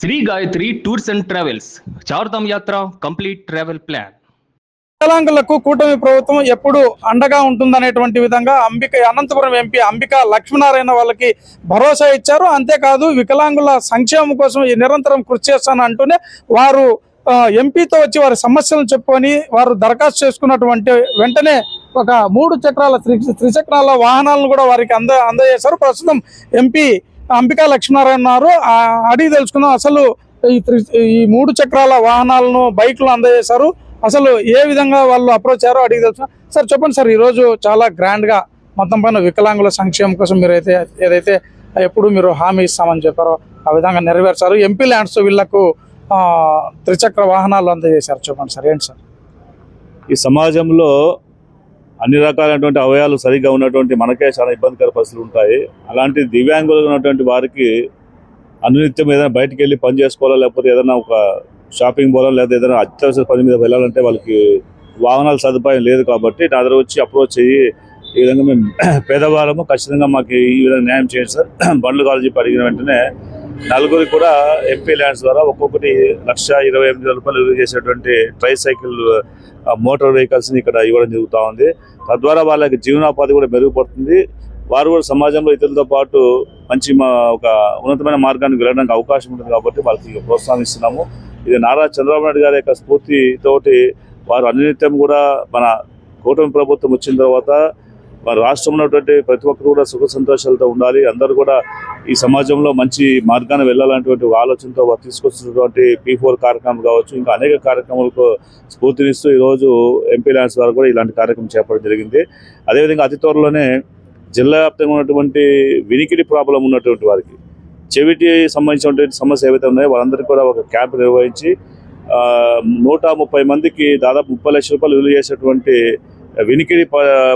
Shri Gayatri tours and travels Chardham యాత్ర complete travel plan. వికలాంగులకు కూటమి ప్రభుత్వం ఎప్పుడు అండగా ఉంటుందనేటువంటి విధంగా అనంతపురం ఎంపీ అంబికా లక్ష్మీనారాయణ వాళ్ళకి భరోసా ఇచ్చారు. అంతేకాదు వికలాంగుల సంక్షేమం కోసం నిరంతరం కృషి చేస్తాను అంటూనే వారు ఎంపీతో వచ్చి వారి సమస్యలను చెప్పుకొని వారు దరఖాస్తు చేసుకున్నటువంటి వెంటనే ఒక 3 చక్రాల త్రిచక్రాల వాహనాలను కూడా వారికి అందజేశారు. ప్రస్తుతం ఎంపీ అంబికా లక్ష్మీనారాయణ ఉన్నారు. అడిగి తెలుసుకుందాం అసలు ఈ 3 చక్రాల వాహనాలను బైక్లు అందజేశారు. అసలు ఏ విధంగా వాళ్ళు అప్రోచ్ అయ్యారో అడిగి తెలుసుకున్నాం. సార్ చెప్పండి సార్, ఈరోజు చాలా గ్రాండ్గా మొత్తం పైన వికలాంగుల సంక్షేమం కోసం మీరు ఏదైతే ఎప్పుడు మీరు హామీ ఇస్తామని చెప్పారో ఆ విధంగా నెరవేర్చారు. ఎంపీ ల్యాండ్స్ వీళ్లకు త్రిచక్ర వాహనాలు అందజేశారు. చెప్పండి సార్, ఏంటి సార్? ఈ సమాజంలో అన్ని రకాలైనటువంటి అవయవాలు సరిగ్గా ఉన్నటువంటి మనకే చాలా ఇబ్బందికర పరిస్థితులు ఉంటాయి. అలాంటి దివ్యాంగులు ఉన్నటువంటి వారికి అనునిత్యం ఏదైనా బయటికి వెళ్ళి పని చేసుకోవాలా, లేకపోతే ఏదైనా ఒక షాపింగ్ పోవాలా, లేదా ఏదైనా అత్యవసర పని మీద వెళ్ళాలంటే వాళ్ళకి వాహనాల సదుపాయం లేదు. కాబట్టి నా దగ్గర వచ్చి అప్రోచ్ అయ్యి ఈ విధంగా మేము పేదవాళ్ళము, ఖచ్చితంగా మాకు ఈ విధంగా న్యాయం చేయండి సార్, బండ్లు కావాలని చెప్పి అడిగిన వెంటనే నలుగురికి కూడా ఎంపీ ల్యాండ్స్ ద్వారా ఒక్కొక్కటి 1,28,000 రూపాయలు విలువ చేసేటువంటి ట్రైసైకిల్ మోటార్ వెహికల్స్ని ఇక్కడ ఇవ్వడం జరుగుతూ ఉంది. తద్వారా వాళ్ళకి జీవనోపాధి కూడా మెరుగుపడుతుంది. వారు కూడా సమాజంలో ఇతరులతో పాటు మంచి ఒక ఉన్నతమైన మార్గానికి వెళ్ళడానికి అవకాశం ఉంటుంది. కాబట్టి వాళ్ళకి ప్రోత్సాహిస్తున్నాము. ఇది నారా చంద్రబాబు నాయుడు గారి యొక్క స్ఫూర్తితోటి వారు అనునిత్యం కూడా మన కూటమి ప్రభుత్వం వచ్చిన తర్వాత వారు రాష్ట్రంలో ఉన్నటువంటి ప్రతి ఒక్కరు కూడా సుఖ సంతోషాలతో ఉండాలి, అందరూ కూడా ఈ సమాజంలో మంచి మార్గాన్ని వెళ్ళాలనేటువంటి ఆలోచనతో వారు తీసుకొస్తున్నటువంటి P4 కార్యక్రమం కావచ్చు, ఇంకా అనేక కార్యక్రమాలకు స్ఫూర్తినిస్తూ ఈరోజు ఎంపీ ల్యాండ్స్ ద్వారా కూడా ఇలాంటి కార్యక్రమం చేపట్టడం జరిగింది. అదేవిధంగా అతి త్వరలోనే జిల్లా వ్యాప్తంగా ఉన్నటువంటి వినికిడి ప్రాబ్లం ఉన్నటువంటి వారికి, చెవిటి సంబంధించినటువంటి సమస్య ఏవైతే ఉన్నాయో వాళ్ళందరికీ కూడా ఒక క్యాంప్ నిర్వహించి 130 మందికి దాదాపు 30 లక్షల రూపాయలు విలువ చేసేటువంటి వినికిడి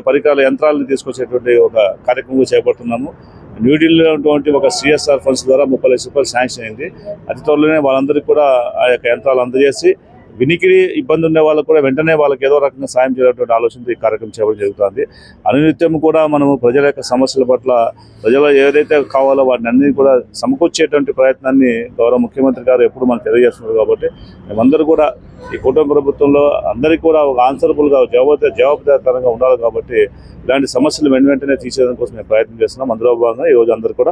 పరికరాల యంత్రాలను తీసుకొచ్చేటువంటి ఒక కార్యక్రమం చేపడుతున్నాము. న్యూఢిల్లీలో ఉన్నటువంటి ఒక CSR ఫండ్స్ ద్వారా 30 లక్షల రూపాయలు శాంక్షన్ అయింది. అతి త్వరలోనే వాళ్ళందరికీ కూడా ఆ యొక్క యంత్రాలు అందజేసి వినికిడి ఇబ్బంది ఉండే వాళ్ళకు కూడా వెంటనే వాళ్ళకి ఏదో రకంగా సాయం చేయాలనేటువంటి ఆలోచనతో ఈ కార్యక్రమం చేయడం జరుగుతుంది. అనునిత్యం కూడా మనము ప్రజల యొక్క సమస్యల పట్ల ప్రజలు ఏదైతే కావాలో వాటిని అన్ని కూడా సమకూర్చేటువంటి ప్రయత్నాన్ని గౌరవ ముఖ్యమంత్రి గారు ఎప్పుడు మనకు తెలియజేస్తున్నారు. కాబట్టి మేమందరూ కూడా ఈ కుటుంబ ప్రభుత్వంలో అందరికీ కూడా ఒక ఆన్సరబుల్గా జవాబుదారితనంగా ఉండాలి. కాబట్టి ఇలాంటి సమస్యలు వెంటనే తీసేయడం కోసం మేము ప్రయత్నం చేస్తున్నాం. అందులో భాగంగా ఈరోజు అందరూ కూడా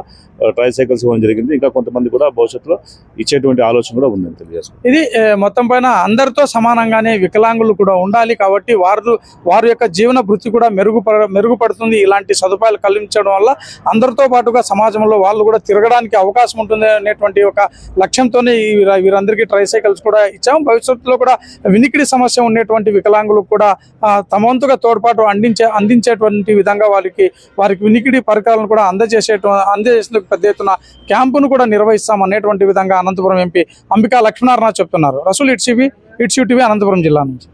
ట్రైసైకిల్స్ ఇవ్వడం జరిగింది. ఇంకా కొంతమంది కూడా భవిష్యత్తులో ఇచ్చేటువంటి ఆలోచన కూడా ఉందని తెలియజేస్తున్నాం. ఇది మొత్తం పైన అందరితో సమానంగానే వికలాంగులు కూడా ఉండాలి. కాబట్టి వారి యొక్క జీవన భృతి కూడా మెరుగుపడుతుంది. ఇలాంటి సదుపాయాలు కల్పించడం వల్ల అందరితో పాటుగా సమాజంలో వాళ్ళు కూడా తిరగడానికి అవకాశం ఉంటుంది అనేటువంటి ఒక లక్ష్యంతోనే వీరందరికీ ట్రైసైకిల్స్ కూడా ఇచ్చాము. భవిష్యత్తులో కూడా వినికిడి సమస్య ఉండేటువంటి వికలాంగులకు కూడా తమ వంతుగా తోడ్పాటు అందించేటువంటి విధంగా వారికి వినికిడి పరికరాలను కూడా అందజేసేందుకు పెద్ద ఎత్తున క్యాంపును కూడా నిర్వహిస్తాం అనేటువంటి విధంగా అనంతపురం ఎంపీ అంబికా లక్ష్మీనారాయణ చెప్తున్నారు. రసూల్ ఇట్స్ టీవీ అనంతపురం జిల్లా నుంచి.